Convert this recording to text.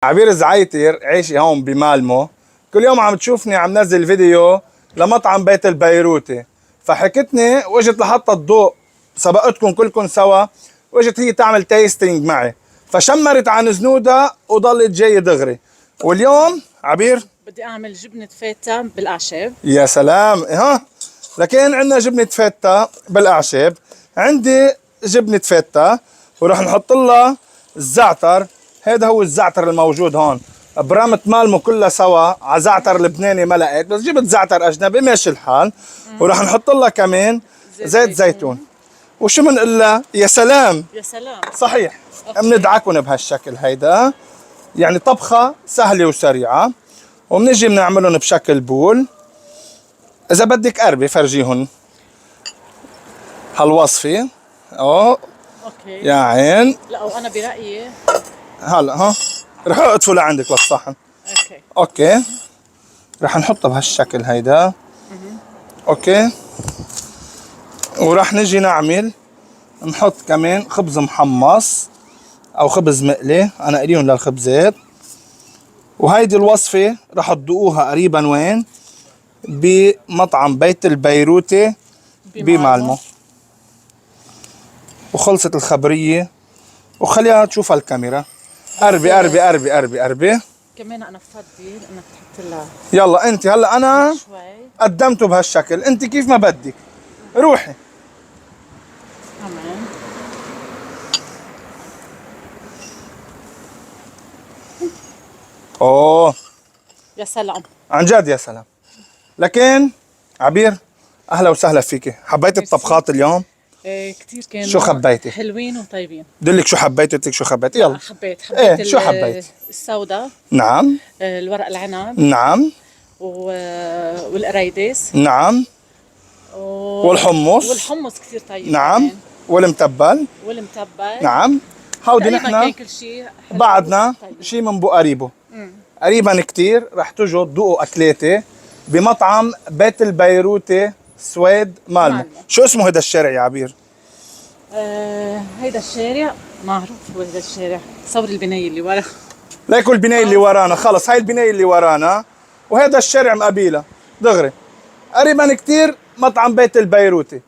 عبير زعيتر عايشة هون بمالمو، كل يوم عم تشوفني عم نزل فيديو لمطعم بيت البيروتي، فحكتني واجت لحطت الضوء سبقتكم كلكم سوا، واجت هي تعمل تيستينج معي، فشمرت عن زنودها وضلت جاي دغري. واليوم عبير بدي اعمل جبنة فيتا بالاعشاب. يا سلام، ها لكن عندنا جبنة فيتا بالاعشاب، عندي جبنة فيتا وراح نحط لها الزعتر. هذا هو الزعتر الموجود هون، برامة مالمو كلها سوا على زعتر لبناني ملقت، بس جبت زعتر اجنبي ماشي الحال. وراح نحط لها كمان زيت زيتون. وشو بنقول لها؟ يا سلام يا سلام. صحيح. بندعكن بهالشكل هيدا، يعني طبخة سهلة وسريعة، وبنجي بنعملهم بشكل بول. إذا بدك قربي فرجيهن هالوصفة. اوكي. يا عين. لا وانا برأيي هلا ها رح اقطفه لعندك للصحن. اوكي رح نحطها بهالشكل هيدا. اوكي ورح نجي نعمل نحط كمان خبز محمص او خبز مقلي، انا قليهم للخبزات. وهيدي الوصفة رح تذوقوها قريبا وين؟ بمطعم بيت البيروتي بمالمو. وخلصت الخبرية، وخليها تشوفها الكاميرا. قربي قربي قربي قربي قربي. كمان انا بفضل انك تحط لها يلا انت هلا انا شوي قدمته بهالشكل، انت كيف ما بدك روحي. كمان. اوه يا سلام عن جد يا سلام. لكن عبير اهلا وسهلا فيكي، حبيتي الطبخات اليوم؟ كتير كانوا شو خبيتي؟ حلوين وطيبين. دلك شو حبيتي، قلت لك شو حبيتي. يلا حبيت ايه شو حبيتي؟ السوداء، نعم الورق العنب، نعم والقريدس، نعم والحمص. والحمص كثير طيب نعم كمان. والمتبل. والمتبل. نعم هودي تقريبا نحن كان كل شيء حلو بعدنا طيب. شيء من بو قريبه. قريبا كتير رح تجوا تذوقوا اكلاتي بمطعم بيت البيروتي سويد مالمو. شو اسمه هذا الشارع يا عبير؟ هيدا الشارع معروف، هو هيدا الشارع صور البناية اللي ورا. ليكوا البناية اللي ورانا، خلص هاي البناية اللي ورانا وهذا الشارع مقابيلها دغري. قريبا كتير مطعم بيت البيروتي.